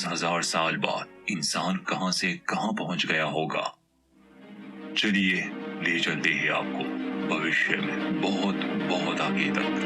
50,000 साल बाद इंसान कहां से कहां पहुंच गया होगा। चलिए ले चलते हैं आपको भविष्य में बहुत बहुत आगे तक।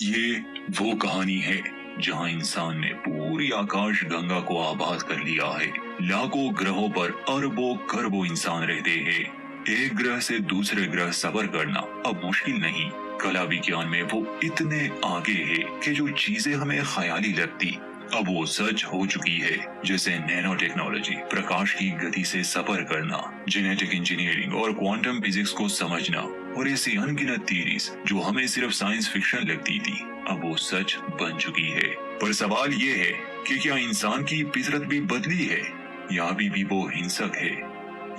ये वो कहानी है जहां इंसान ने पूरी आकाश गंगा को आबाद कर लिया है। लाखों ग्रहों पर अरबों खरबों इंसान रहते हैं। एक ग्रह से दूसरे ग्रह सफर करना अब मुश्किल नहीं। कला विज्ञान में वो इतने आगे है कि जो चीजें हमें ख्याली लगती अब वो सच हो चुकी है। जैसे नैनो टेक्नोलॉजी, प्रकाश की गति से सफर करना, जेनेटिक इंजीनियरिंग और क्वांटम फिजिक्स को समझना, और ऐसी अनगिनत थीरीज जो हमें सिर्फ साइंस फिक्शन लगती थी अब वो सच बन चुकी है। पर सवाल ये है कि क्या इंसान की फितरत भी बदली है या अभी भी वो हिंसक है।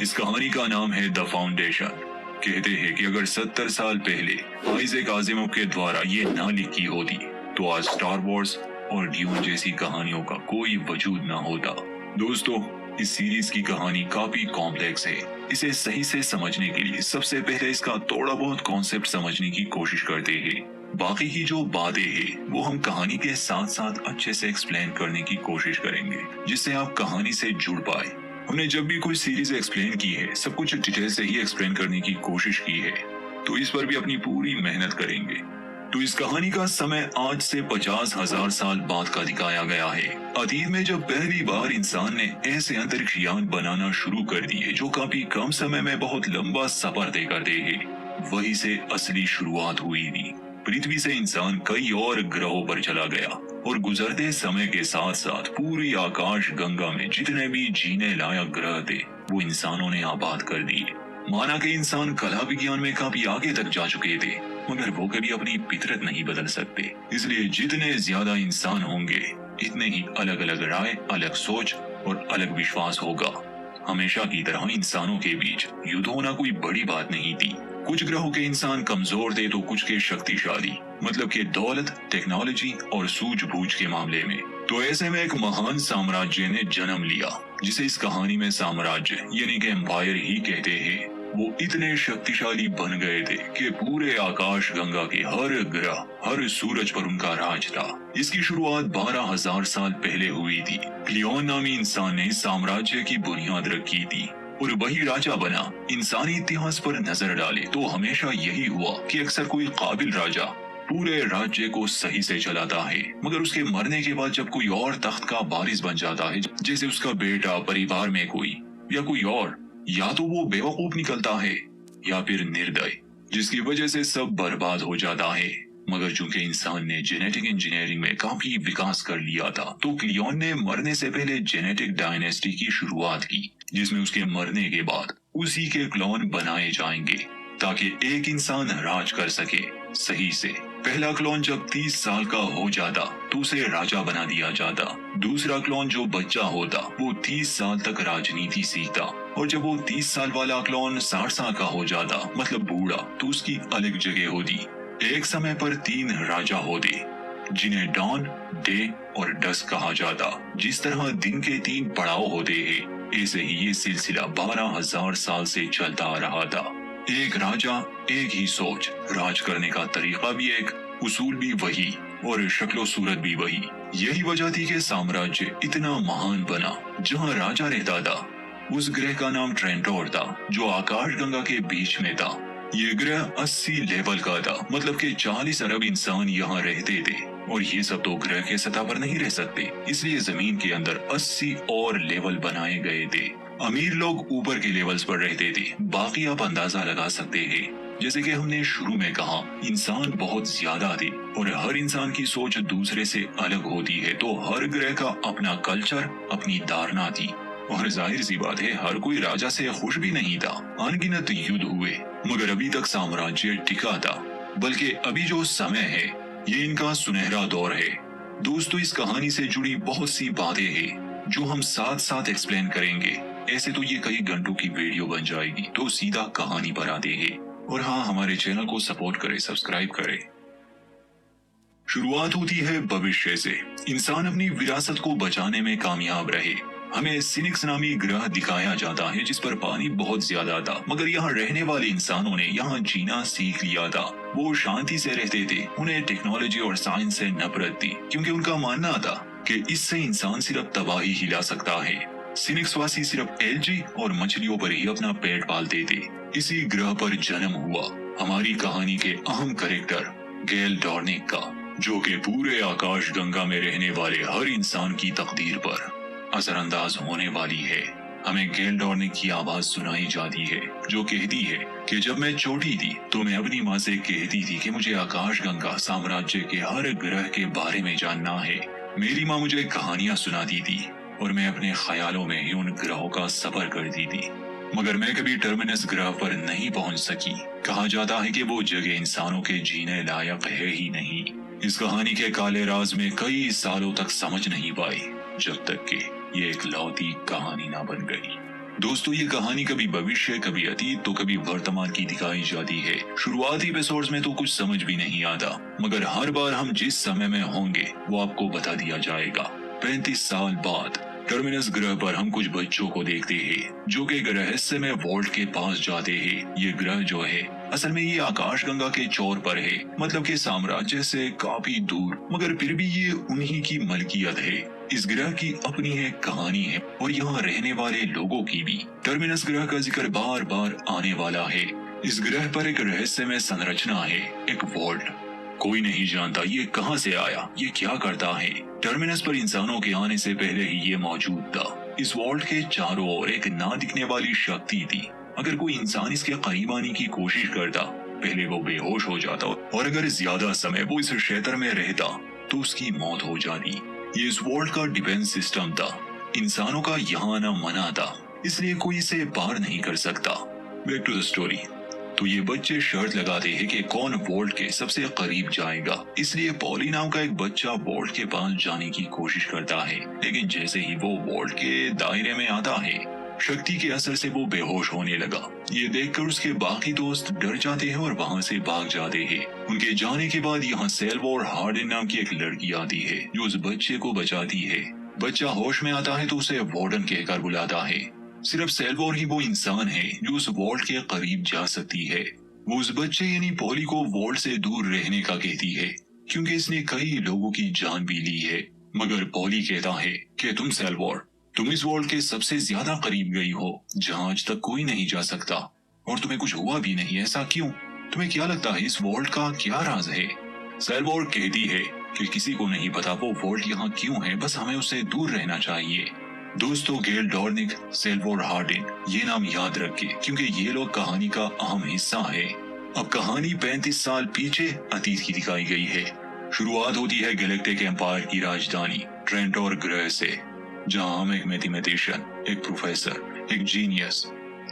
इस कहानी का नाम है द फाउंडेशन। कहते हैं कि अगर 70 साल पहले आइजैक आसिमोव के द्वारा ये ना लिखी होती तो आज स्टार वॉर्स और ड्यून जैसी कहानियों का कोई वजूद ना होता। दोस्तों, इस सीरीज की कहानी काफी कॉम्प्लेक्स है। इसे सही से समझने के लिए सबसे पहले इसका थोड़ा बहुत कॉन्सेप्ट समझने की कोशिश करते हैं। बाकी की जो बातें हैं वो हम कहानी के साथ साथ अच्छे से एक्सप्लेन करने की कोशिश करेंगे जिससे आप कहानी से जुड़ पाए। हमने जब भी कोई सीरीज एक्सप्लेन की है सब कुछ डिटेल से ही एक्सप्लेन करने की कोशिश की है, तो इस पर भी अपनी पूरी मेहनत करेंगे। तो इस कहानी का समय आज से 50,000 साल बाद का दिखाया गया है। अतीत में जब पहली बार इंसान ने ऐसे अंतरिक्ष यान बनाना शुरू कर दिए जो काफी कम समय में बहुत लंबा सफर तय करते हैं, वहीं से असली शुरुआत हुई थी। पृथ्वी से इंसान कई और ग्रहों पर चला गया और गुजरते समय के साथ साथ पूरी आकाश गंगा में जितने भी जीने लायक ग्रह थे वो इंसानों ने आबाद कर दिए। माना कि इंसान कला विज्ञान में काफी आगे तक जा चुके थे मगर वो कभी अपनी फितरत नहीं बदल सकते। इसलिए जितने ज्यादा इंसान होंगे इतने ही अलग अलग राय, अलग सोच और अलग विश्वास होगा। हमेशा की तरह इंसानों के बीच युद्ध होना कोई बड़ी बात नहीं थी। कुछ ग्रहों के इंसान कमजोर थे तो कुछ के शक्तिशाली, मतलब कि दौलत, टेक्नोलॉजी और सूझबूझ के मामले में। तो ऐसे में एक महान साम्राज्य ने जन्म लिया जिसे इस कहानी में साम्राज्य यानी कि एम्पायर ही कहते हैं। वो इतने शक्तिशाली बन गए थे कि पूरे आकाश गंगा के हर ग्रह, हर सूरज पर उनका राज था। इसकी शुरुआत 12,000 साल पहले हुई थी। क्लियोन नामी इंसान ने इस साम्राज्य की बुनियाद रखी थी और वही राजा बना। इंसानी इतिहास पर नजर डाले तो हमेशा यही हुआ कि अक्सर कोई काबिल राजा पूरे राज्य को सही से चलाता है मगर उसके मरने के बाद जब कोई और तख्त का वारिस बन जाता है, जैसे उसका बेटा, परिवार में कोई या कोई और, या तो वो बेवकूफ निकलता है या फिर निर्दय, जिसकी वजह से सब बर्बाद हो जाता है। मगर चूंकि इंसान ने जेनेटिक इंजीनियरिंग में काफी विकास कर लिया था तो क्लियोन ने मरने से पहले जेनेटिक डायनेस्टी की शुरुआत की जिसमें उसके मरने के बाद उसी के क्लोन बनाए जाएंगे ताकि एक इंसान राज कर सके सही से। पहला क्लोन जब 30 साल का हो जाता तो उसे राजा बना दिया जाता। दूसरा क्लोन जो बच्चा होता वो 30 साल तक राजनीति सीखता और जब वो 30 साल वाला क्लोन 60 साल का हो जाता, मतलब बूढ़ा, तो उसकी अलग जगह होती। एक समय पर 3 राजा होते जिन्हें डॉन, डे और डस्क कहा जाता। जिस तरह दिन के 3 पड़ाव होते हैं ऐसे ही ये सिलसिला 12,000 साल से चलता आ रहा था। एक राजा, एक ही सोच, राज करने का तरीका भी एक, उसूल भी वही और शक्लो सूरत भी वही। यही वजह थी कि साम्राज्य इतना महान बना। जहाँ राजा रहता था उस ग्रह का नाम ट्रेंटोर था जो आकाश गंगा के बीच में था। ये ग्रह 80 लेवल का था, मतलब कि 40 अरब इंसान यहाँ रहते थे और ये सब तो ग्रह के सतह पर नहीं रह सकते, इसलिए जमीन के अंदर 80 और लेवल बनाए गए थे। अमीर लोग ऊपर के लेवल्स पर रहते थे। बाकी आप अंदाजा लगा सकते हैं। जैसे कि हमने शुरू में कहा, इंसान बहुत ज्यादा थे और हर इंसान की सोच दूसरे से अलग होती है, तो हर ग्रह का अपना कल्चर, अपनी धारणा थी और जाहिर सी बात है हर कोई राजा से खुश भी नहीं था। अनगिनत युद्ध हुए मगर अभी तक साम्राज्य टिका था। बल्कि अभी जो समय है ये इनका सुनहरा दौर है। दोस्तों, इस कहानी से जुड़ी बहुत सी बातें हैं जो हम साथ साथ एक्सप्लेन करेंगे। ऐसे तो ये कई घंटों की वीडियो बन जाएगी, तो सीधा कहानी पर आते हैं। और हाँ, हमारे चैनल को सपोर्ट करें, सब्सक्राइब करें। शुरुआत होती है भविष्य से। इंसान अपनी विरासत को बचाने में कामयाब रहे हमें सिनिक्स नामी ग्रह दिखाया जाता है जिस पर पानी बहुत ज्यादा था, मगर यहाँ रहने वाले इंसानों ने यहाँ जीना सीख लिया था। वो शांति से रहते थे, उन्हें टेक्नोलॉजी और साइंस से नफरत थी, क्योंकि उनका मानना था कि इससे इंसान सिर्फ तबाही ही ला सकता है। सिनिक्स वासी सिर्फ एलजी और मछलियों पर ही अपना पेट पालते थे। इसी ग्रह पर जन्म हुआ हमारी कहानी के अहम कैरेक्टर गेल डॉर्निक का, जो कि पूरे आकाश गंगा में रहने वाले हर इंसान की तकदीर पर असरअंदाज होने वाली है। हमें गेल डॉर्निक की आवाज सुनाई जाती है जो कहती है कि जब मैं छोटी थी तो मैं अपनी माँ से कहती थी कि मुझे आकाश गंगा साम्राज्य के हर ग्रह के बारे में जानना है। मेरी माँ मुझे कहानियां सुनाती थी और मैं अपने ख्यालों में ही उन ग्रहों का सफर करती थी, मगर मैं कभी टर्मिनस ग्रह पर नहीं पहुंच सकी। कहा जाता है कि वो जगह इंसानों के जीने लायक है ही नहीं। इस कहानी के काले राज में कई सालों तक समझ नहीं पाई, जब तक कि ये एक लौती कहानी ना बन गई। दोस्तों, ये कहानी कभी भविष्य, कभी अतीत तो कभी वर्तमान की दिखाई जाती है। शुरुआती एपिसोड्स में तो कुछ समझ भी नहीं आता, मगर हर बार हम जिस समय में होंगे वो आपको बता दिया जाएगा। 35 साल बाद टर्मिनस ग्रह पर हम कुछ बच्चों को देखते हैं जो कि रहस्यमय वॉल्ट के पास जाते हैं। ये ग्रह जो है असल में ये आकाश गंगा के चौर पर है, मतलब कि साम्राज्य से काफी दूर, मगर फिर भी ये उन्हीं की मलकियत है। इस ग्रह की अपनी एक कहानी है और यहाँ रहने वाले लोगों की भी। टर्मिनस ग्रह का जिक्र बार बार आने वाला है। इस ग्रह पर एक रहस्यमय संरचना है, एक वॉल्ट। कोई नहीं जानता ये कहां से आया, ये क्या करता है। टर्मिनस पर इंसानों के आने से पहले ही ये मौजूद था। इस वॉल्ट के चारों ओर एक ना दिखने वाली शक्ति थी। अगर कोई इंसान इसके करीब आने की कोशिश करता, पहले वो बेहोश हो जाता और अगर ज्यादा समय वो इस क्षेत्र में रहता तो उसकी मौत हो जाती। ये इस वॉल्ट का डिफेंस सिस्टम था। इंसानों का यहाँ आना मना था, इसलिए कोई इसे पार नहीं कर सकता। Back to the story. तो ये बच्चे शर्त लगाते हैं कि कौन वॉल्ट के सबसे करीब जाएगा। इसलिए पॉली नाम का एक बच्चा वॉल्ट के पास जाने की कोशिश करता है, लेकिन जैसे ही वो वॉल्ट के दायरे में आता है, शक्ति के असर से वो बेहोश होने लगा। ये देखकर उसके बाकी दोस्त डर जाते हैं और वहाँ से भाग जाते हैं। उनके जाने के बाद यहाँ सेल्वोर हार्डिन नाम की एक लड़की आती है जो उस बच्चे को बचाती है। बच्चा होश में आता है तो उसे वार्डन कहकर बुलाता है। सिर्फ सेल्वोर ही वो इंसान है जो उस वॉल्ट के करीब जा सकती है। वो उस बच्चे यानी पॉली को वॉल्ट से दूर रहने का कहती है, क्योंकि इसने कई लोगों की जान भी ली है। मगर पॉली कहता है कि तुम सेल्वोर, तुम इस वॉल्ट के सबसे ज्यादा करीब गई हो जहाँ आज तक कोई नहीं जा सकता, और तुम्हें कुछ हुआ भी नहीं। ऐसा क्यों? तुम्हें क्या लगता है इस वॉल्ट का क्या राज है? सेल्वोर कहती है कि किसी को नहीं पता वो वॉल्ट यहाँ क्यों है, बस हमें उससे दूर रहना चाहिए। दोस्तों, गेल डॉर्निक, सेल्वोर हार्डिन, ये नाम याद रखें क्योंकि ये लोग कहानी का अहम हिस्सा है। अब कहानी 35 साल पीछे अतीत की दिखाई गई है। शुरुआत होती है गैलेक्टिक एम्पायर की राजधानी ट्रेंटोर ग्रह से, जहां हम एक मैथमेटिशियन, एक प्रोफेसर, एक जीनियस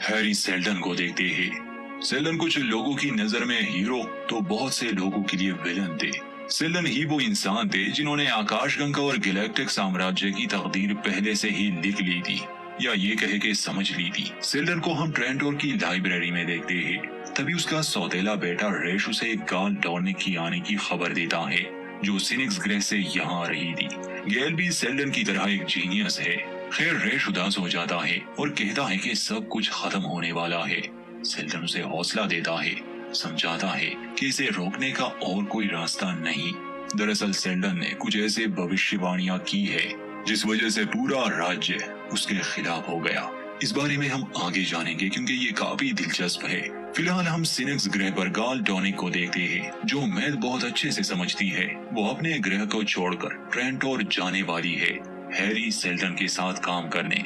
हैरी सेल्डन को देखते हैं। सेल्डन कुछ लोगों की नजर में हीरो तो बहुत से लोगों के लिए विलन थे। सेल्डन ही वो इंसान थे जिन्होंने आकाशगंगा और गैलेक्टिक साम्राज्य की तकदीर पहले से ही लिख ली थी, या ये कहे कि समझ ली थी। सेल्डन को हम ट्रेंटोर की लाइब्रेरी में देखते हैं। तभी उसका सौतेला बेटा रेश उसे गाल डॉर्निक की आने की खबर देता है, जो सिनिक्स ग्रह से यहाँ आ रही थी। गेल भी सेल्डन की तरह एक जीनियस है। खैर, रेश उदास हो जाता है और कहता है कि सब कुछ खत्म होने वाला है। सेल्डन उसे हौसला देता है, समझाता है कि इसे रोकने का और कोई रास्ता नहीं। दरअसल सेल्डन ने कुछ ऐसे भविष्यवाणियां की है जिस वजह से पूरा राज्य उसके खिलाफ हो गया। इस बारे में हम आगे जानेंगे क्योंकि ये काफी दिलचस्प है। फिलहाल हम सिनिक्स ग्रह पर गाल डॉर्निक को देखते हैं, जो मैथ बहुत अच्छे से समझती है। वो अपने ग्रह को छोड़कर ट्रेंटोर जाने वाली है हैरी सेल्डन के साथ काम करने।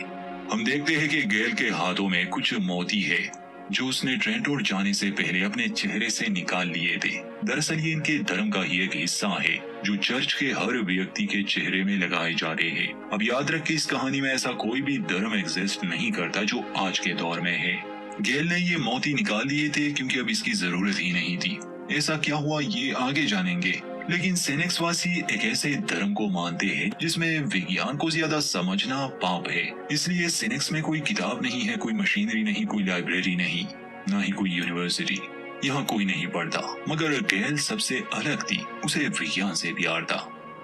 हम देखते हैं कि गेल के हाथों में कुछ मोती है जो उसने ट्रेंटोर जाने से पहले अपने चेहरे से निकाल लिए थे। दरअसल ये इनके धर्म का ही एक हिस्सा है जो चर्च के हर व्यक्ति के चेहरे में लगाए जाते हैं। अब याद रख के इस कहानी में ऐसा कोई भी धर्म एग्जिस्ट नहीं करता जो आज के दौर में है। गेल ने ये मोती निकाल लिए थे क्योंकि अब इसकी जरूरत ही नहीं थी। ऐसा क्या हुआ ये आगे जानेंगे। लेकिन सिनिक्स वासी एक ऐसे धर्म को मानते हैं जिसमें विज्ञान को ज्यादा समझना पाप है। इसलिए सिनिक्स में कोई किताब नहीं है, कोई मशीनरी नहीं, कोई लाइब्रेरी नहीं, ना ही कोई यूनिवर्सिटी। यहाँ कोई नहीं पढ़ता। मगर गेल सबसे अलग थी, उसे विज्ञान से प्यार था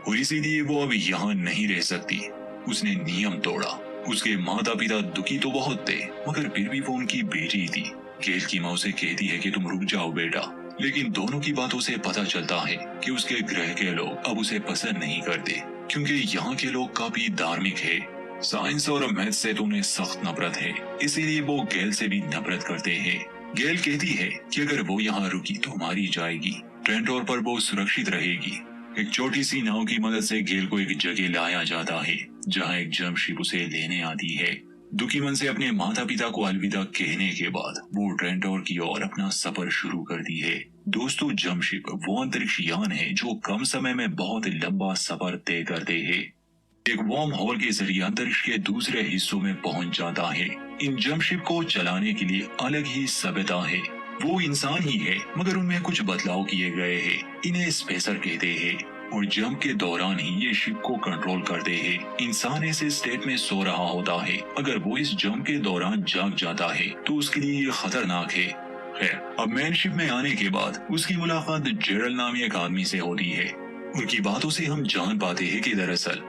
और इसीलिए वो अब यहाँ नहीं रह सकती। उसने नियम तोड़ा उसके माता पिता दुखी तो बहुत थे, मगर फिर भी वो उनकी बेटी थी। गेल की माँ उसे कहती है कि तुम रुक जाओ बेटा, लेकिन दोनों की बातों से पता चलता है कि उसके ग्रह के लोग अब उसे पसंद नहीं करते, क्योंकि यहाँ के लोग काफी धार्मिक है। साइंस और मैथ से तो उन्हें सख्त नफरत है, इसीलिए वो गेल से भी नफरत करते हैं। गेल कहती है कि अगर वो यहाँ रुकी तो मारी जाएगी, ट्रेंटोर पर वो सुरक्षित रहेगी। एक छोटी सी नाव की मदद से गेल को एक जगह लाया जाता है जहाँ एक जंप शिप उसे लेने आती है। दुखी मन से अपने माता पिता को अलविदा कहने के बाद वो ट्रेंटोर की ओर अपना सफर शुरू करती है। दोस्तों, जंप शिप वो अंतरिक्ष यान है जो कम समय में बहुत लंबा सफर तय करते हैं। एक वार्म होल के जरिए अंतरिक्ष के दूसरे हिस्सों में पहुंच जाता है। इन जंप शिप को चलाने के लिए अलग ही सभ्यता है। वो इंसान ही है, मगर उनमें कुछ बदलाव किए गए हैं। इन्हें स्पेसर कहते हैं और जंप के दौरान ही ये शिप को कंट्रोल करते हैं। इंसान ऐसे स्टेट में सो रहा होता है, अगर वो इस जंप के दौरान जाग जाता है तो उसके लिए ये खतरनाक है। खैर, अब मेन शिप में आने के बाद उसकी मुलाकात जेरल नामी एक आदमी से होती है। उनकी बातों से हम जान पाते हैं कि दरअसल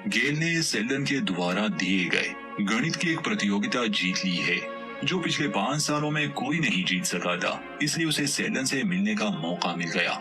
गेल ने सेल्डन के द्वारा दिए गए गणित की एक प्रतियोगिता जीत ली है, जो पिछले 5 सालों में कोई नहीं जीत सका था। इसलिए उसे सेल्डन से मिलने का मौका मिल गया।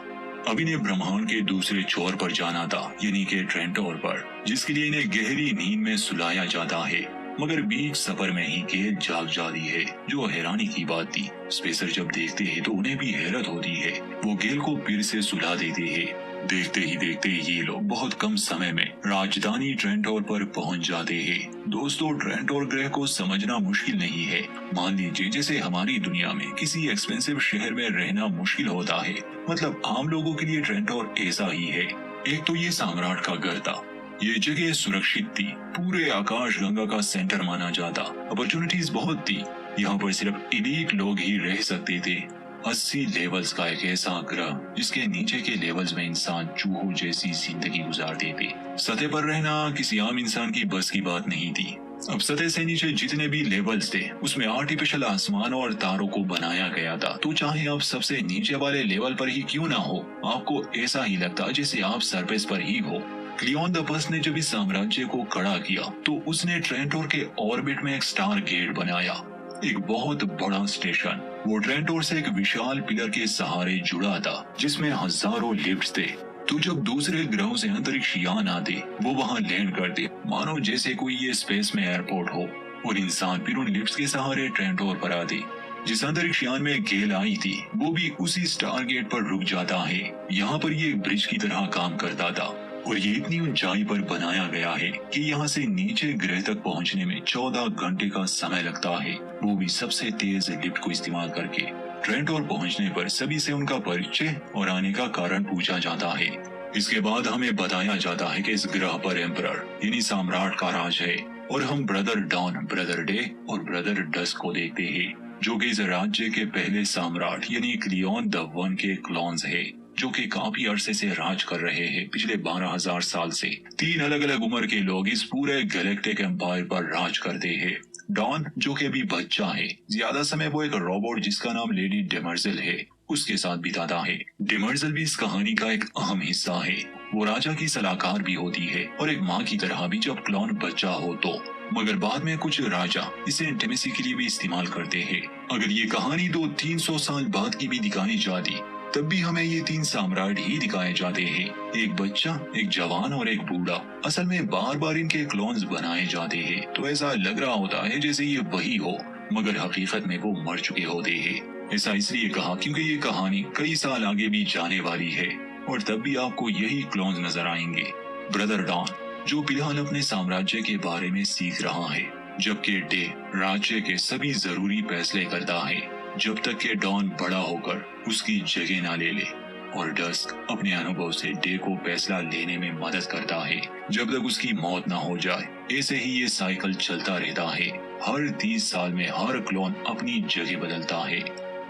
अब इन्हें ब्रह्मांड के दूसरे छोर पर जाना था, यानी कि ट्रेंटोर पर, जिसके लिए इन्हें गहरी नींद में सुलाया जाता है। मगर बीच सफर में ही गेल जाग जाती है, जो हैरानी की बात थी। स्पेसर जब देखते हैं तो उन्हें भी हैरत होती है। वो गेल को फिर से सुला देते हैं। देखते ही देखते ये लोग बहुत कम समय में राजधानी ट्रेंटोर पर पहुंच जाते हैं। दोस्तों, ट्रेंटोर ग्रह को समझना मुश्किल नहीं है। मान लीजिए जैसे हमारी दुनिया में किसी एक्सपेंसिव शहर में रहना मुश्किल होता है, मतलब आम लोगों के लिए ट्रेंटोर ऐसा ही है। एक तो ये सम्राट का घर था, ये जगह सुरक्षित थी, पूरे आकाश गंगा का सेंटर माना जाता, अपॉर्चुनिटीज बहुत थी। यहाँ पर सिर्फ एलीट लोग ही रह सकते थे। 80 लेवल्स का एक ऐसा ग्रह जिसके नीचे के लेवल्स में इंसान चूहों जैसी जिंदगी गुजारते थे। सतह पर रहना किसी आम इंसान की बस की बात नहीं थी। अब सतह से नीचे जितने भी लेवल्स थे उसमें आर्टिफिशियल आसमान और तारों को बनाया गया था, तो चाहे आप सबसे नीचे वाले लेवल पर ही क्यों ना हो, आपको ऐसा ही लगता जैसे आप सरफेस पर ही हो। क्लियोन द फर्स्ट ने जब इस साम्राज्य को खड़ा किया तो उसने ट्रेंटोर के ऑर्बिट में एक स्टार गेट बनाया, एक बहुत बड़ा स्टेशन। वो ट्रेंटोर से एक विशाल पिलर के सहारे जुड़ा था जिसमें हजारों लिफ्ट्स थे। तो जब दूसरे ग्रहों से अंतरिक्ष यान आते वो वहाँ लैंड करते, मानो जैसे कोई ये स्पेस में एयरपोर्ट हो, और इंसान फिर उन लिफ्ट्स के सहारे ट्रेंटोर पर आते। जिस अंतरिक्ष यान में गेल आई थी वो भी उसी स्टार गेट पर रुक जाता है। यहाँ पर ये एक ब्रिज की तरह काम करता था और ये इतनी ऊंचाई पर बनाया गया है कि यहाँ से नीचे ग्रह तक पहुँचने में 14 घंटे का समय लगता है, वो भी सबसे तेज लिफ्ट को इस्तेमाल करके। ट्रेंटोर पहुँचने पर सभी से उनका परिचय और आने का कारण पूछा जाता है। इसके बाद हमें बताया जाता है कि इस ग्रह पर एम्परर यानी सम्राट का राज है, और हम ब्रदर डॉन, ब्रदर डे और ब्रदर डस्क को देखते हैं, जो कि इस राज्य के पहले सम्राट यानी क्लियोन द वन के क्लोन्स है, जो कि काफी अरसे से राज कर रहे हैं। पिछले 12,000 साल से 3 अलग अलग उम्र के लोग इस पूरे गैलेक्टिक एम्पायर पर राज करते हैं। डॉन, जो कि अभी बच्चा है, ज्यादा समय वो एक रोबोट जिसका नाम लेडी डेमर्जल है उसके साथ बिताता है। डेमर्जल भी इस कहानी का एक अहम हिस्सा है। वो राजा की सलाहकार भी होती है और एक माँ की तरह भी जब क्लोन बच्चा हो तो, मगर बाद में कुछ राजा इसे इंटीमेसी के लिए भी इस्तेमाल करते हैं। अगर ये कहानी 200-300 साल बाद की भी दिखाई जाती तब भी हमें ये 3 सम्राट ही दिखाए जाते हैं, एक बच्चा, एक जवान और एक बूढ़ा। असल में बार बार इनके क्लोन्स बनाए जाते हैं तो ऐसा लग रहा होता है जैसे ये वही हो, मगर हकीकत में वो मर चुके होते हैं। ऐसा इसलिए कहा क्योंकि ये कहानी कई साल आगे भी जाने वाली है और तब भी आपको यही क्लोन्स नजर आएंगे। ब्रदर डॉन, जो फिलहाल अपने साम्राज्य के बारे में सीख रहा है, जबकि डे राज्य के सभी जरूरी फैसले करता है जब तक कि डॉन बड़ा होकर उसकी जगह ना ले ले, और डस्क अपने अनुभव से डे को फैसला लेने में मदद करता है जब तक उसकी मौत ना हो जाए। ऐसे ही ये साइकिल चलता रहता है। हर 30 साल में हर क्लोन अपनी जगह बदलता है।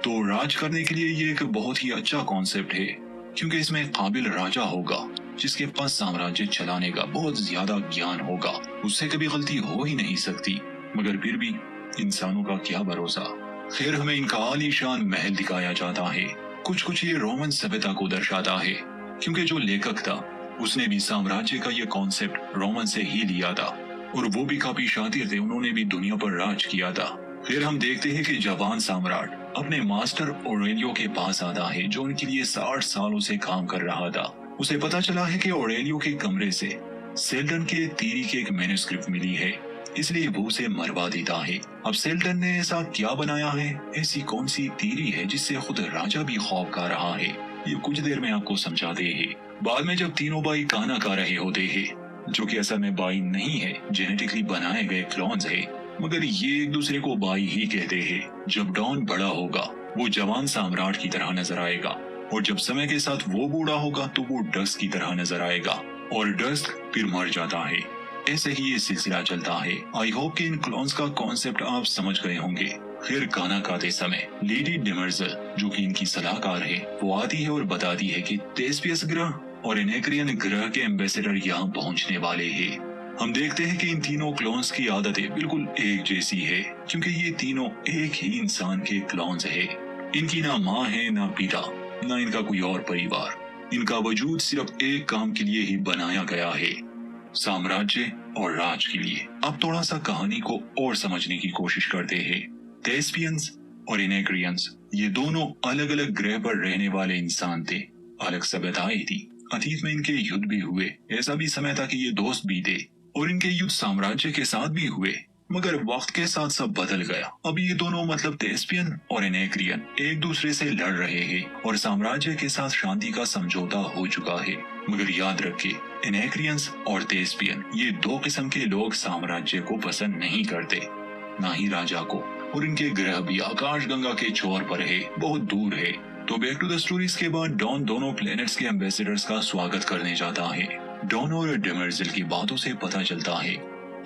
तो राज करने के लिए ये एक बहुत ही अच्छा कॉन्सेप्ट है, क्योंकि इसमें काबिल राजा होगा जिसके पास साम्राज्य चलाने का बहुत ज्यादा ज्ञान होगा। उससे कभी गलती हो ही नहीं सकती, मगर फिर भी इंसानों का क्या भरोसा। खैर, हमें इनका आलीशान महल दिखाया जाता है। कुछ ये रोमन सभ्यता को दर्शाता है, क्योंकि जो लेखक था उसने भी साम्राज्य का ये कॉन्सेप्ट रोमन से ही लिया था। और वो भी काफी शातिर थे, उन्होंने भी दुनिया पर राज किया था। फिर हम देखते हैं कि जवान सम्राट अपने मास्टर ऑरेलियो के पास आता है, जो उनके लिए 60 सालों से काम कर रहा था। उसे पता चला है कि ऑरेलियो के कमरे से सेल्डन के तीरी की एक मैन्युस्क्रिप्ट मिली है, इसलिए वो उसे मरवा देता है। अब सेल्डन ने ऐसा क्या बनाया है, ऐसी कौन सी तीरी है जिससे खुद राजा भी खौफ खा रहा है, ये कुछ देर में आपको समझाते हैं। बाद में जब तीनों भाई खाना खा रहे होते हैं, जो कि असल में भाई नहीं है, जेनेटिकली बनाए गए क्लोन्स है, मगर ये एक दूसरे को भाई ही कहते हैं। जब डॉन बड़ा होगा वो जवान सम्राट की तरह नजर आएगा, और जब समय के साथ वो बूढ़ा होगा तो वो डस्क की तरह नजर आएगा, और डस्क फिर मर जाता है। ऐसे ही ये सिलसिला चलता है। आई होप कि इन क्लोन्स का कॉन्सेप्ट आप समझ गए होंगे। फिर खाना खाते समय लेडी डेमर्जल, जो कि इनकी सलाहकार है, वो आती है और बताती है कि तेस्पियस ग्रह और एनेक्रियन ग्रह के एम्बेसडर यहाँ पहुँचने वाले हैं। हम देखते हैं कि इन तीनों क्लोन्स की आदतें बिल्कुल एक जैसी है, क्योंकि ये तीनों एक ही इंसान के क्लोन्स है। इनकी ना माँ है, ना पिता, ना इनका कोई और परिवार। इनका वजूद सिर्फ एक काम के लिए ही बनाया गया है, साम्राज्य और राज के लिए। अब थोड़ा सा कहानी को और समझने की कोशिश करते हैं। थेस्पियंस और इनेग्रियंस ये दोनों अलग अलग ग्रह पर रहने वाले इंसान थे, अलग सभ्यताएं थी। अतीत में इनके युद्ध भी हुए, ऐसा भी समय था कि ये दोस्त भी थे, और इनके युद्ध साम्राज्य के साथ भी हुए, मगर वक्त के साथ सब बदल गया। अब ये दोनों मतलब थेस्पियन और इनेग्रियन एक दूसरे से लड़ रहे हैं, और साम्राज्य के साथ शांति का समझौता हो चुका है। मगर याद रखिए, इनेग्रियंस और थेस्पियन ये दो किस्म के लोग साम्राज्य को पसंद नहीं करते, ना ही राजा को, और इनके ग्रह भी आकाशगंगा के छोर पर है, बहुत दूर है। तो बैक टू द स्टोरीज के बाद डॉन दोनों प्लैनेट्स के एम्बेसडर्स का स्वागत करने जाता है। डॉन और डेमर्जल की बातों से पता चलता है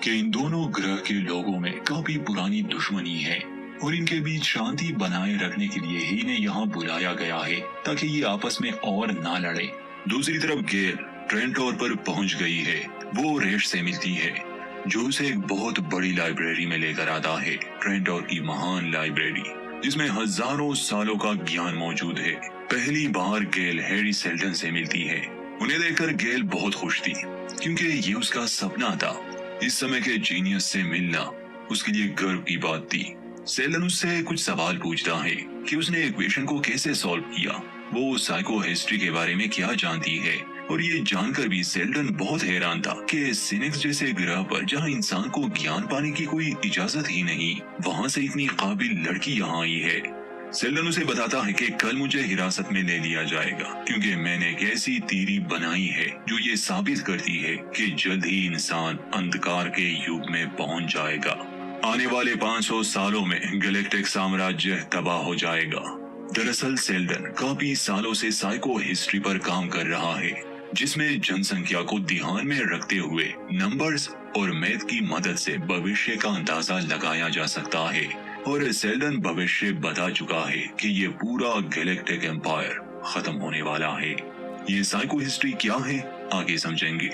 कि इन दोनों ग्रह के लोगों में काफी पुरानी दुश्मनी है, और इनके बीच शांति बनाए रखने के लिए ही इन्हें यहाँ बुलाया गया है, ताकि ये आपस में और ना लड़े। दूसरी तरफ गेल ट्रेंटोर पर पहुंच गई है। वो रेश से मिलती है, जो उसे एक बहुत बड़ी लाइब्रेरी में लेकर आता है, ट्रेंटोर की महान लाइब्रेरी, जिसमें हजारों सालों का ज्ञान मौजूद है। पहली बार गेल हैरी सेल्डन से मिलती है। उन्हें देखकर गेल बहुत खुश थी, क्योंकि ये उसका सपना था। इस समय के जीनियस से मिलना उसके लिए गर्व की बात थी। सेल्डन उससे कुछ सवाल पूछता है कि उसने इक्वेशन को कैसे सॉल्व किया, वो साइको हिस्ट्री के बारे में क्या जानती है। और ये जानकर भी सेल्डन बहुत हैरान था कि सिनिक्स जैसे ग्रह पर, जहाँ इंसान को ज्ञान पाने की कोई इजाजत ही नहीं, वहाँ से इतनी काबिल लड़की यहाँ आई है। सेल्डन उसे बताता है कि कल मुझे हिरासत में ले लिया जाएगा, क्योंकि मैंने एक ऐसी थ्योरी बनाई है जो ये साबित करती है कि जल्द ही इंसान अंधकार के युग में पहुंच जाएगा। आने वाले 500 सालों में गैलेक्टिक साम्राज्य तबाह हो जाएगा। दरअसल सेल्डन काफी सालों से साइको हिस्ट्री पर काम कर रहा है, जिसमें जनसंख्या को ध्यान में रखते हुए नंबर्स और मैथ की मदद से भविष्य का अंदाजा लगाया जा सकता है। और सेल्डन भविष्य बता चुका है कि ये पूरा गैलेक्टिक एम्पायर खत्म होने वाला है। ये साइको हिस्ट्री क्या है, आगे समझेंगे।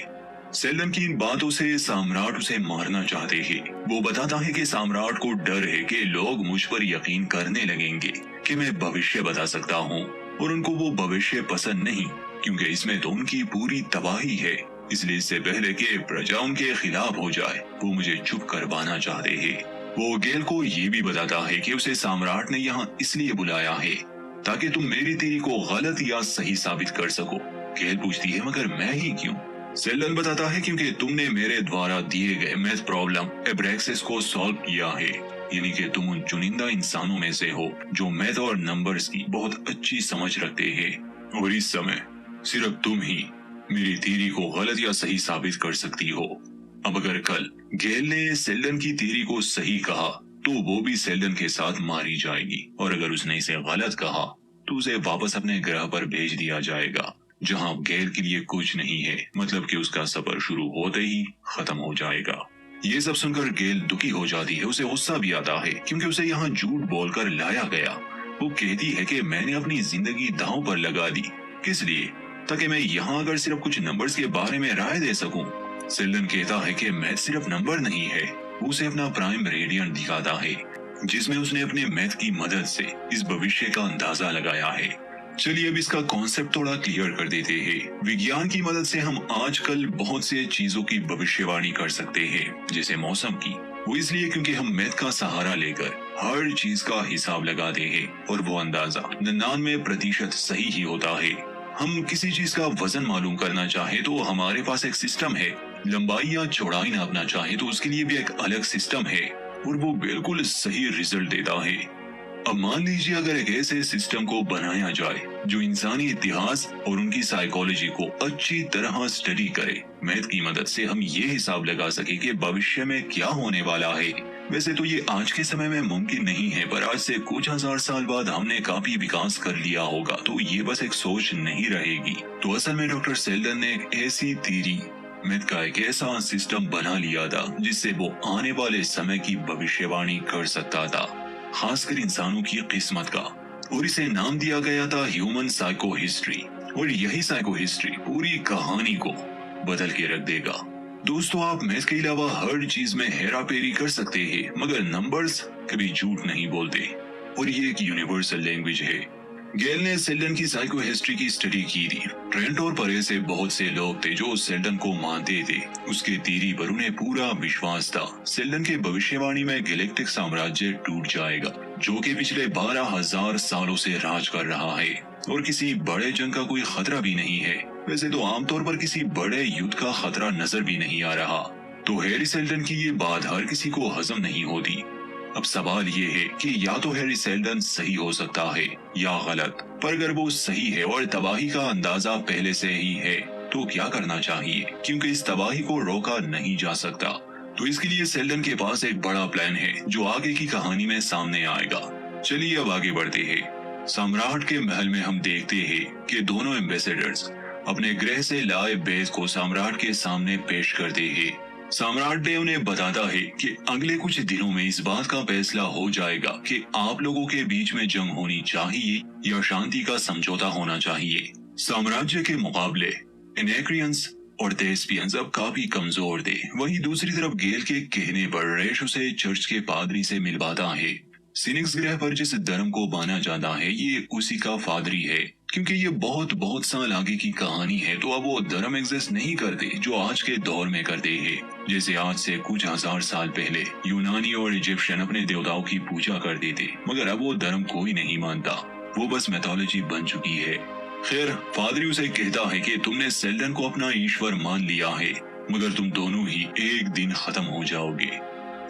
सेल्डन की इन बातों से सम्राट उसे मारना चाहते हैं। वो बताता है कि सम्राट को डर है कि लोग मुझ पर यकीन करने लगेंगे कि मैं भविष्य बता सकता हूँ, और उनको वो भविष्य पसंद नहीं, क्योंकि इसमें तो उनकी पूरी तबाही है। इसलिए इससे पहले कि प्रजा उनके खिलाफ हो जाए, वो मुझे चुप करवाना चाहते हैं। वो गेल को ये भी बताता है कि उसे सम्राट ने यहाँ इसलिए बुलाया है ताकि तुम मेरी थ्योरी को गलत या सही साबित कर सको। गेल पूछती है, मगर मैं ही क्यों? सेल्डन बताता है, क्योंकि तुमने मेरे द्वारा दिए गए मैथ प्रॉब्लम एब्रेक्सिस को सॉल्व किया है, यानी कि तुम उन चुनिंदा इंसानों में से हो जो मैथ और नंबर्स की बहुत अच्छी समझ रखते हैं, और इस समय सिर्फ तुम ही मेरी थ्योरी को गलत या सही साबित कर सकती हो। अब अगर कल गेल ने सेल्डन की थ्योरी को सही कहा तो वो भी सेल्डन के साथ मारी जाएगी, और अगर उसने इसे गलत कहा तो उसे वापस अपने ग्रह पर भेज दिया जाएगा, जहां गेल के लिए कुछ नहीं है, मतलब कि उसका सफर शुरू होते ही खत्म हो जाएगा। ये सब सुनकर गेल दुखी हो जाती है। उसे गुस्सा भी आता है, क्योंकि उसे यहाँ झूठ बोलकर लाया गया। वो कहती है कि मैंने अपनी जिंदगी दांव पर लगा दी, किस लिए? ताकि मैं यहाँ अगर सिर्फ कुछ नंबर्स के बारे में राय दे सकूं। सेल्डन कहता है कि मैथ सिर्फ नंबर नहीं है। वो उसे अपना प्राइम रेडियंट दिखाता है, जिसमें उसने अपने मैथ की मदद से इस भविष्य का अंदाजा लगाया है। चलिए अब इसका कॉन्सेप्ट थोड़ा क्लियर कर देते हैं। विज्ञान की मदद से हम आजकल बहुत से चीजों की भविष्यवाणी कर सकते हैं, जैसे मौसम की। वो इसलिए क्योंकि हम मैथ का सहारा लेकर हर चीज का हिसाब लगाते हैं और वो अंदाजा 99% सही ही होता है। हम किसी चीज का वजन मालूम करना चाहे तो हमारे पास एक सिस्टम है, लंबाई या चौड़ाई नापना चाहे तो उसके लिए भी एक अलग सिस्टम है और वो बिल्कुल सही रिजल्ट देता है। अब मान लीजिए अगर एक ऐसे सिस्टम को बनाया जाए जो इंसानी इतिहास और उनकी साइकोलॉजी को अच्छी तरह स्टडी करे, मैथ की मदद से हम ये हिसाब लगा सके कि भविष्य में क्या होने वाला है। वैसे तो ये आज के समय में मुमकिन नहीं है, पर आज से कुछ हजार साल बाद हमने काफी विकास कर लिया होगा, तो ये बस एक सोच नहीं रहेगी। तो असल में डॉक्टर सेल्डन ने एक ऐसी थ्योरी, मैथ का एक ऐसा सिस्टम बना लिया था जिससे वो आने वाले समय की भविष्यवाणी कर सकता था, खासकर इंसानों की किस्मत का। और इसे नाम दिया गया था ह्यूमन साइको हिस्ट्री। और यही साइको हिस्ट्री पूरी कहानी को बदल के रख देगा। दोस्तों, आप मैथ के अलावा हर चीज में हेराफेरी कर सकते हैं, मगर नंबर्स कभी झूठ नहीं बोलते और ये एक यूनिवर्सल लैंग्वेज है। गेल ने सेल्डन की साइको हिस्ट्री की स्टडी की थी। ट्रेंट और परे से बहुत से लोग थे जो सेल्डन को मानते थे। उसके थ्योरी पर उन्हें पूरा विश्वास था। सेल्डन के भविष्यवाणी में गैलेक्टिक साम्राज्य टूट जाएगा, जो कि पिछले 12,000 सालों से राज कर रहा है और किसी बड़े जंग का कोई खतरा भी नहीं है। वैसे तो आमतौर पर किसी बड़े युद्ध का खतरा नजर भी नहीं आ रहा। तो हैरी सेल्डन की ये बात हर किसी को हजम नहीं होती। अब सवाल ये है कि या तो हैरी सेल्डन सही हो सकता है या गलत, पर अगर वो सही है और तबाही का अंदाजा पहले से ही है तो क्या करना चाहिए, क्योंकि इस तबाही को रोका नहीं जा सकता। तो इसके लिए सेल्डन के पास एक बड़ा प्लान है जो आगे की कहानी में सामने आएगा। चलिए अब आगे बढ़ते हैं। सम्राट के महल में हम देखते हैं कि दोनों एम्बेसडर्स अपने गृह से लाए बेस को सम्राट के सामने पेश करते हैं। सम्राट देव ने बताता है कि अगले कुछ दिनों में इस बात का फैसला हो जाएगा कि आप लोगों के बीच में जंग होनी चाहिए या शांति का समझौता होना चाहिए। साम्राज्य के मुकाबले इनेक्रियंस और थेस्पियंस अब काफी कमजोर थे। वहीं दूसरी तरफ गेल के कहने पर रेश उसे चर्च के पादरी से मिलवाता है। सिनिक्स ग्रह पर जिस धर्म को माना जाता है ये उसी का फादरी है। क्योंकि ये बहुत साल आगे की कहानी है, तो अब वो धर्म एग्जिस्ट नहीं करते जो आज के दौर में करते हैं। जैसे आज से कुछ हजार साल पहले यूनानी और इजिप्शियन अपने देवताओं की पूजा करते थे, मगर अब वो धर्म कोई नहीं मानता, वो बस मैथोलॉजी बन चुकी है। खैर, फादरी उसे कहता है कि तुमने सेल्डन को अपना ईश्वर मान लिया है, मगर तुम दोनों ही एक दिन खत्म हो जाओगे,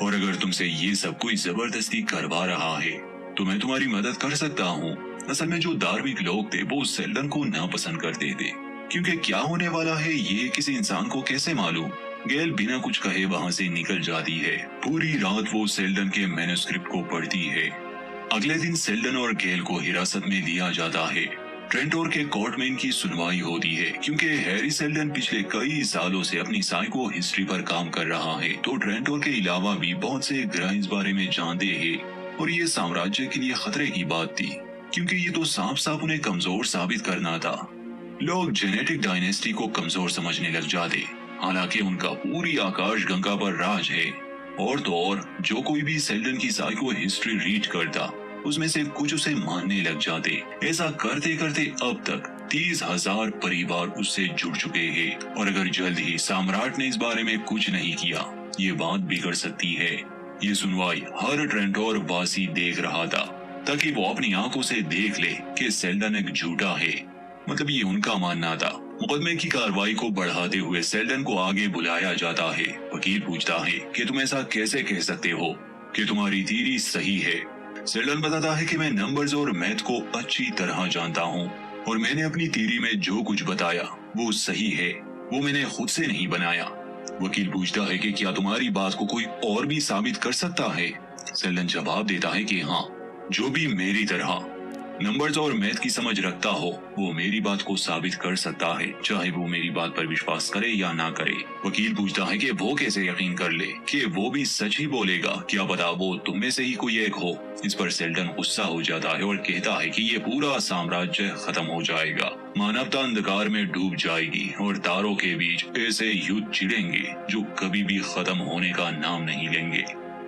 और अगर तुमसे ये सब कोई जबरदस्ती करवा रहा है तो मैं तुम्हारी मदद कर सकता हूँ। असल में जो धार्मिक लोग थे वो सेल्डन को नापसंद करते थे, क्योंकि क्या होने वाला है ये किसी इंसान को कैसे मालूम। गेल बिना कुछ कहे वहाँ से निकल जाती है। पूरी रात वो सेल्डन के मैन्युस्क्रिप्ट को पढ़ती है। अगले दिन सेल्डन और गेल को हिरासत में लिया जाता है। ट्रेंटोर के कोर्ट में इनकी सुनवाई होती है। क्योंकि हैरी सेल्डन पिछले कई सालों से अपनी साइको हिस्ट्री पर काम कर रहा है, तो ट्रेंटोर के अलावा भी बहुत से ग्रह इस बारे में जानते हैं और ये साम्राज्य के लिए खतरे की बात थी, क्योंकि ये तो साफ साफ उन्हें कमजोर साबित करना था। लोग जेनेटिक डायनेस्टी को कमजोर समझने लग जाते, हालांकि उनका पूरी आकाश गंगा पर राज है। और तो और जो कोई भी सेल्डन की साइको हिस्ट्री रीड करता उसमें से कुछ उसे मानने लग जाते। ऐसा करते करते अब तक 30,000 परिवार उससे जुड़ चुके हैं, और अगर जल्द ही सम्राट ने इस बारे में कुछ नहीं किया ये बात बिगड़ सकती है। ये सुनवाई हर ट्रेंटोर वासी देख रहा था, ताकि वो अपनी आंखों से देख ले कि सेल्डन एक झूठा है। मतलब ये उनका मानना था। मुकदमे की कार्रवाई को बढ़ाते हुए सेल्डन को आगे बुलाया जाता है। वकील पूछता है कि तुम ऐसा कैसे कह सकते हो कि तुम्हारी थ्योरी सही है। सेल्डन बताता है कि मैं नंबर्स और मैथ को अच्छी तरह जानता हूँ और मैंने अपनी थ्योरी में जो कुछ बताया वो सही है, वो मैंने खुद से नहीं बनाया। वकील पूछता है कि क्या तुम्हारी बात को कोई और भी साबित कर सकता है। सेल्डन जवाब देता है कि हाँ, जो भी मेरी तरह नंबर्स और मैथ की समझ रखता हो वो मेरी बात को साबित कर सकता है, चाहे वो मेरी बात पर विश्वास करे या ना करे। वकील पूछता है कि वो कैसे यकीन कर ले कि वो भी सच ही बोलेगा, क्या पता वो तुम में से ही कोई एक हो। इस पर सेल्डन गुस्सा हो जाता है और कहता है कि ये पूरा साम्राज्य खत्म हो जाएगा, मानवता अंधकार में डूब जाएगी और तारों के बीच ऐसे युद्ध छिड़ेंगे जो कभी भी खत्म होने का नाम नहीं लेंगे।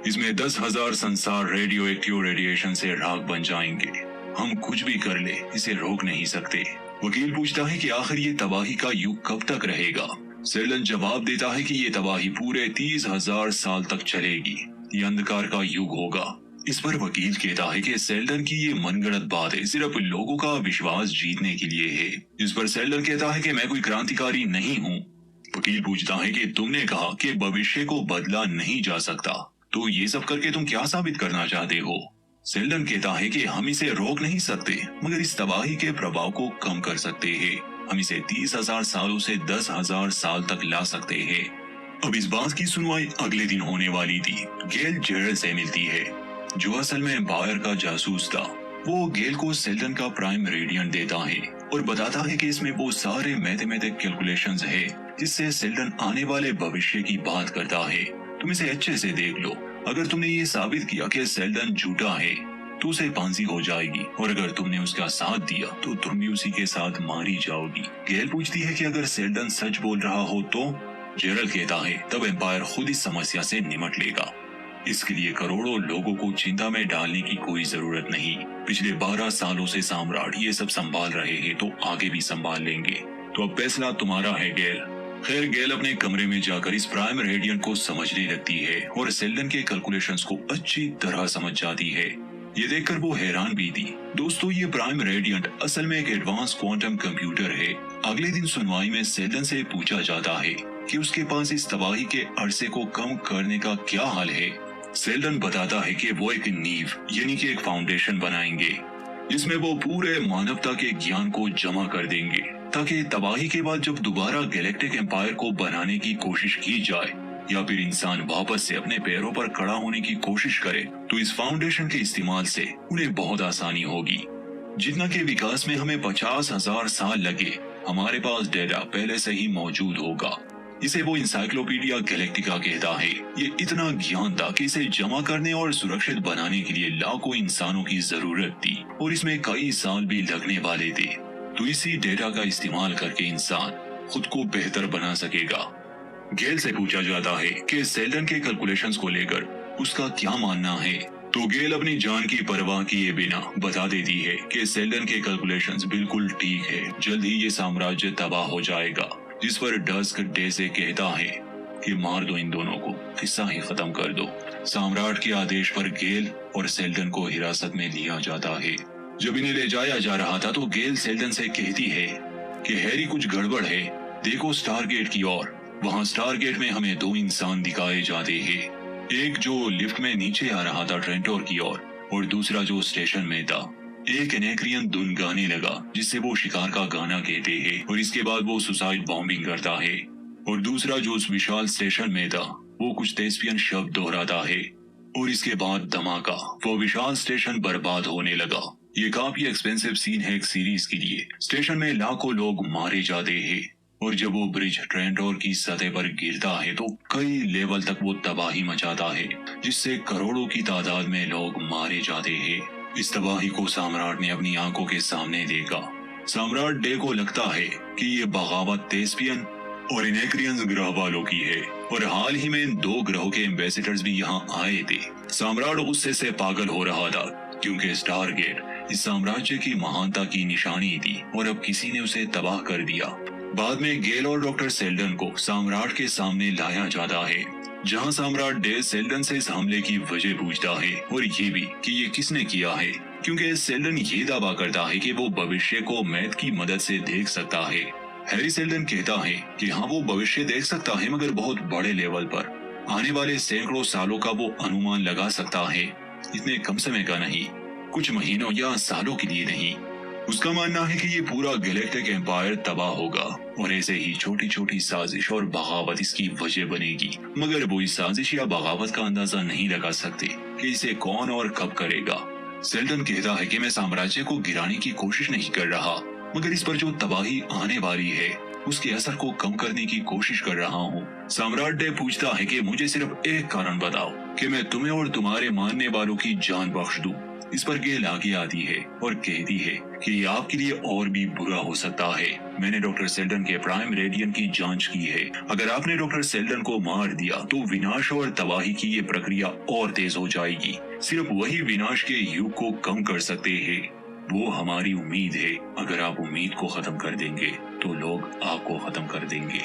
इसमें 10,000 संसार रेडियो एक्टिव रेडिएशन से राख बन जाएंगे। हम कुछ भी कर ले इसे रोक नहीं सकते। वकील पूछता है कि आखिर ये तबाही का युग कब तक रहेगा। सेल्डन जवाब देता है कि ये तबाही पूरे 30,000 साल तक चलेगी। ये अंधकार का युग होगा। इस पर वकील कहता है कि सेल्डन की ये मनगढ़ंत बातें सिर्फ लोगों का विश्वास जीतने के लिए है। इस पर सेल्डन कहता है कि मैं कोई क्रांतिकारी नहीं हूँ। वकील पूछता है कि तुमने कहा कि भविष्य को बदला नहीं जा सकता, तो ये सब करके तुम क्या साबित करना चाहते हो? सेल्डन कहता है कि हम इसे रोक नहीं सकते, मगर इस तबाही के प्रभाव को कम कर सकते हैं। हम इसे 30,000 सालों से 10,000 साल तक ला सकते हैं। अब इस बात की सुनवाई अगले दिन होने वाली थी। गेल जेरल से मिलती है, जो असल में बायर का जासूस था। वो गेल को सेल्डन का प्राइम रेडियंट देता है और बताता है कि इसमें वो सारे मैथमेटिक कैलकुलेशंस है जिससे सेल्डन आने वाले भविष्य की बात करता है। तुम इसे अच्छे से देख लो। अगर तुमने ये साबित किया कि सेल्डन झूठा है तो उसे फांसी हो जाएगी, और अगर तुमने उसका साथ दिया तो तुम भी उसी के साथ मारी जाओगी। गेल पूछती है कि अगर सेल्डन सच बोल रहा हो तो? जेरल कहता है तब एम्पायर खुद इस समस्या से निपट लेगा। इसके लिए करोड़ों लोगों को चिंता में डालने की कोई जरूरत नहीं। पिछले 12 सालों से सम्राट ये सब संभाल रहे हैं, तो आगे भी संभाल लेंगे। तो अब फैसला तुम्हारा है गेल। खैर, गेल अपने कमरे में जाकर इस प्राइम रेडियंट को समझने लगती है और सेल्डन के कैलकुलेशंस को अच्छी तरह समझ जाती है। ये देखकर वो हैरान भी थी। दोस्तों, ये प्राइम रेडियंट असल में एक एडवांस क्वांटम कंप्यूटर है। अगले दिन सुनवाई में सेल्डन से पूछा जाता है कि उसके पास इस तबाही के अरसे को कम करने का क्या हल है। सेल्डन बताता है कि वो एक नींव यानी कि एक फाउंडेशन बनाएंगे जिसमें वो पूरे मानवता के ज्ञान को जमा कर देंगे, ताकि तबाही के बाद जब दोबारा गैलेक्टिक एम्पायर को बनाने की कोशिश की जाए या फिर इंसान वापस से अपने पैरों पर खड़ा होने की कोशिश करे तो इस फाउंडेशन के इस्तेमाल से उन्हें बहुत आसानी होगी। जितना के विकास में हमें 50,000 साल लगे, हमारे पास डेटा पहले से ही मौजूद होगा। इसे वो इंसाइक्लोपीडिया गैलेक्टिका कहता है। ये इतना ज्ञान था कि इसे जमा करने और सुरक्षित बनाने के लिए लाखों इंसानों की जरूरत थी और इसमें कई साल भी लगने वाले थे। तो इसी डेटा का इस्तेमाल करके इंसान खुद को बेहतर बना सकेगा। गेल से पूछा जाता है कि सेल्डन के कैलकुलेशंस को लेकर उसका क्या मानना है, तो गेल अपनी जान की परवाह किए बिना बता देती है कि सेल्डन के कैलकुलेशंस बिल्कुल ठीक है। जल्द ही ये साम्राज्य तबाह हो जाएगा। जिस पर डस्क डे से कहता है कि मार दो इन दोनों को, किस्सा ही खत्म कर दो। सम्राट के आदेश पर गेल और सेल्डन को हिरासत में लिया जाता है। जब इन्हें ले जाया जा रहा था तो गेल सेल्डन से कहती है कि हैरी, कुछ गड़बड़ है, देखो स्टारगेट की ओर। वहाँ स्टारगेट में हमें 2 इंसान दिखाए जाते हैं, एक जो लिफ्ट में नीचे आ रहा था ट्रेंटोर की ओर और दूसरा जो स्टेशन में था। एक एनेक्रियन धुन गाने लगा जिससे वो शिकार का गाना कहते हैं और इसके बाद वो सुसाइड बॉम्बिंग करता है, और दूसरा जो उस विशाल स्टेशन में था वो कुछ थेस्पियन शब्द दोहराता है और इसके बाद धमाका, वो विशाल स्टेशन बर्बाद होने लगा। ये काफी एक्सपेंसिव सीन है एक सीरीज के लिए। स्टेशन में लाखों लोग मारे जाते हैं और जब वो ब्रिज ट्रेंटोर की सतह पर गिरता है तो कई लेवल तक वो तबाही मचाता है जिससे करोड़ों की तादाद में लोग मारे जाते हैं। इस तबाही को सम्राट ने अपनी आंखों के सामने देखा। सम्राट डे को लगता है कि ये बगावत थेस्पियन और इनेक्रियंस ग्रह वालों की है और हाल ही में इन 2 ग्रहों के एम्बेसडर्स भी यहाँ आए थे। सम्राट गुस्से से पागल हो रहा था क्योंकि स्टारगेट इस साम्राज्य की महानता की निशानी थी और अब किसी ने उसे तबाह कर दिया। बाद में गेल और डॉक्टर सेल्डन को सम्राट के सामने लाया जाता है, जहां सम्राट डे सेल्डन से इस हमले की वजह पूछता है और ये भी कि ये किसने किया है, क्योंकि सेल्डन ये दावा करता है कि वो भविष्य को मैथ की मदद से देख सकता है। हैरी सेल्डन कहता है कि हाँ, वो भविष्य देख सकता है मगर बहुत बड़े लेवल पर। आने वाले सैकड़ों सालों का वो अनुमान लगा सकता है, इतने कम समय का नहीं, कुछ महीनों या सालों के लिए नहीं। उसका मानना है कि ये पूरा गैलेक्टिक एम्पायर तबाह होगा और ऐसे ही छोटी छोटी साजिश और बगावत इसकी वजह बनेगी, मगर वो इस साजिश या बगावत का अंदाजा नहीं लगा सकते कि इसे कौन और कब करेगा। सेल्डन कहता है कि मैं साम्राज्य को गिराने की कोशिश नहीं कर रहा, मगर इस पर जो तबाही आने वाली है उसके असर को कम करने की कोशिश कर रहा हूँ। सम्राट डे पूछता है कि मुझे सिर्फ एक कारण बताओ कि मैं तुम्हें और तुम्हारे मानने वालों की जान बख्श दूं। इस पर गेल आगे आती है और कहती है कि ये आपके लिए और भी बुरा हो सकता है। मैंने डॉक्टर सेल्डन के प्राइम रेडियंट की जांच की है। अगर आपने डॉक्टर सेल्डन को मार दिया तो विनाश और तबाही की ये प्रक्रिया और तेज हो जाएगी। सिर्फ वही विनाश के युग को कम कर सकते हैं। वो हमारी उम्मीद है। अगर आप उम्मीद को खत्म कर देंगे तो लोग आपको खत्म कर देंगे।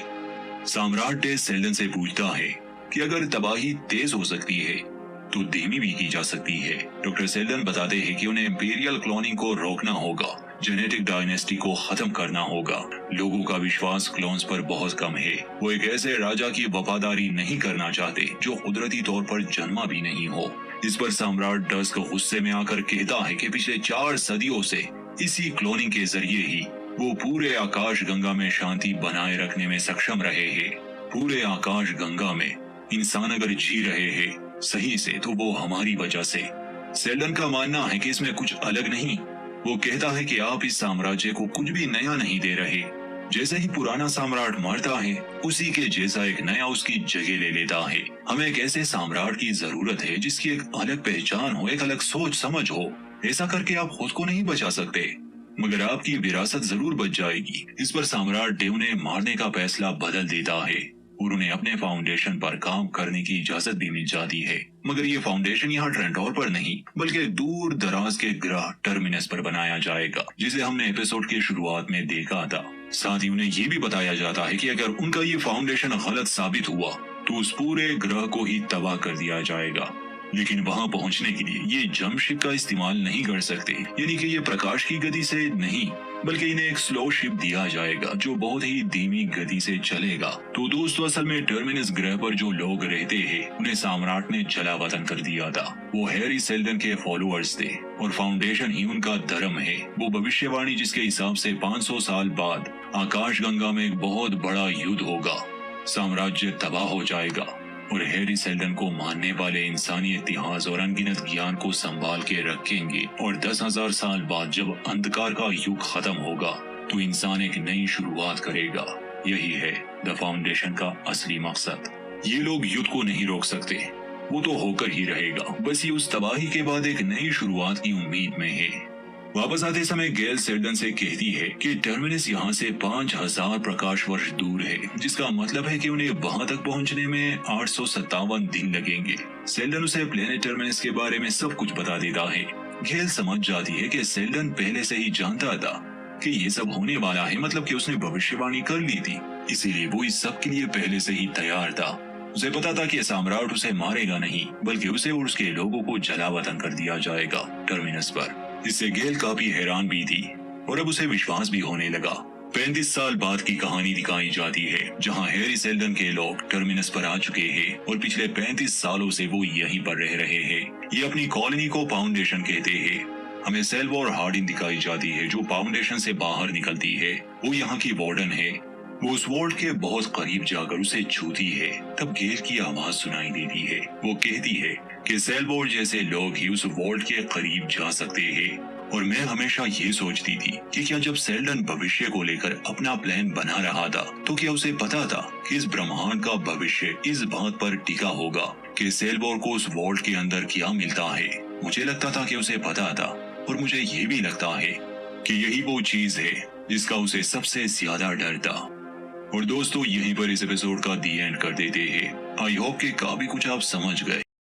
सम्राट डे सेल्डन से पूछता है कि अगर तबाही तेज हो सकती है तो धीमी भी की जा सकती है। डॉक्टर सेल्डन बताते हैं कि उन्हें इंपीरियल क्लोनिंग को रोकना होगा, जेनेटिक डायनेस्टी को खत्म करना होगा। लोगों का विश्वास क्लोन्स पर बहुत कम है। वो एक ऐसे राजा की वफादारी नहीं करना चाहते जो कुदरती तौर पर जन्मा भी नहीं हो। इस पर सम्राट डस्क गुस्से में आकर कहता है कि पिछले 4 सदियों से इसी क्लोनिंग के जरिए ही वो पूरे आकाश गंगा में शांति बनाए रखने में सक्षम रहे हैं। पूरे आकाश गंगा में इंसान अगर जी रहे हैं सही से तो वो हमारी वजह से। सेल्डन का मानना है कि इसमें कुछ अलग नहीं। वो कहता है कि आप इस साम्राज्य को कुछ भी नया नहीं दे रहे। जैसे ही पुराना सम्राट मरता है उसी के जैसा एक नया उसकी जगह ले लेता है। हमें एक ऐसे सम्राट की जरूरत है जिसकी एक अलग पहचान हो, एक अलग सोच समझ हो। ऐसा करके आप खुद को नहीं बचा सकते, मगर आपकी विरासत जरूर बच जाएगी। इस पर सम्राट डे उन्हें मारने का फैसला बदल देता है और उन्हें अपने फाउंडेशन पर काम करने की इजाजत भी मिल जाती है। मगर ये फाउंडेशन यहाँ ट्रेंटोर पर नहीं बल्कि दूर दराज के ग्रह टर्मिनस पर बनाया जाएगा, जिसे हमने एपिसोड की शुरुआत में देखा था। साथ ही उन्हें ये भी बताया जाता है कि अगर उनका ये फाउंडेशन गलत साबित हुआ तो उस पूरे ग्रह को ही तबाह कर दिया जाएगा। लेकिन वहां पहुंचने के लिए ये जंप शिप का इस्तेमाल नहीं कर सकते, यानी कि ये प्रकाश की गति से नहीं बल्कि इन्हें एक स्लो शिप दिया जाएगा जो बहुत ही धीमी गति से चलेगा। तो दोस्तों असल में टर्मिनस ग्रह पर जो लोग रहते हैं उन्हें सम्राट ने जला वतन कर दिया था। वो हैरी सेल्डन के फॉलोअर्स थे और फाउंडेशन ही उनका धर्म है। वो भविष्यवाणी जिसके हिसाब से 500 साल बाद आकाश गंगा में एक बहुत बड़ा युद्ध होगा, साम्राज्य तबाह हो जाएगा और हैरी सेल्डन को मानने वाले इंसानी इतिहास और अनगिनत ज्ञान को संभाल के रखेंगे। और 10,000 साल बाद जब अंधकार का युग खत्म होगा तो इंसान एक नई शुरुआत करेगा। यही है द फाउंडेशन का असली मकसद। ये लोग युद्ध को नहीं रोक सकते, वो तो होकर ही रहेगा। बस ये उस तबाही के बाद एक नई शुरुआत की उम्मीद में है। वापस आते समय गेल सेल्डन से कहती है कि टर्मिनस यहाँ से 5000 प्रकाश वर्ष दूर है, जिसका मतलब है कि उन्हें वहां तक पहुंचने में 857 दिन लगेंगे। सेल्डन उसे प्लेनेट टर्मिनस के बारे में सब कुछ बता देता है। गेल समझ जाती है कि सेल्डन पहले से ही जानता था कि ये सब होने वाला है, मतलब कि उसने भविष्यवाणी कर ली थी, इसीलिए वो इस सब के लिए पहले से ही तैयार था। उसे पता था कि सम्राट उसे मारेगा नहीं बल्कि उसे और उसके लोगों को जला वतन कर दिया जाएगा टर्मिनस पर। इससे गेल काफी हैरान भी थी और अब उसे विश्वास भी होने लगा। 35 साल बाद की कहानी दिखाई जाती है जहां हैरी सेल्डन के लोग टर्मिनस पर आ चुके हैं और पिछले 35 सालों से वो यहीं पर रह रहे हैं। ये अपनी कॉलोनी को फाउंडेशन कहते हैं। हमें सेल्वोर हार्डिन दिखाई जाती है जो फाउंडेशन से बाहर निकलती है। वो यहाँ की वार्डन है। वो उस वॉल्ट के बहुत करीब जाकर उसे छूती है, तब गेल की आवाज सुनाई देती है। वो कहती है कि सेल्वोर जैसे लोग ही उस वॉल्ट के करीब जा सकते हैं। और मैं हमेशा ये सोचती थी कि क्या जब सेल्डन भविष्य को लेकर अपना प्लान बना रहा था तो क्या उसे पता था कि इस ब्रह्मांड का भविष्य इस बात पर टिका होगा कि सेल्वोर को उस वॉल्ट के अंदर क्या मिलता है। मुझे लगता था कि उसे पता था और मुझे ये भी लगता है कि यही वो चीज है जिसका उसे सबसे ज्यादा डर था। और दोस्तों यहीं पर इस एपिसोड का दी एंड कर देते हैं। आई होप कि काफी कुछ आप समझ गए।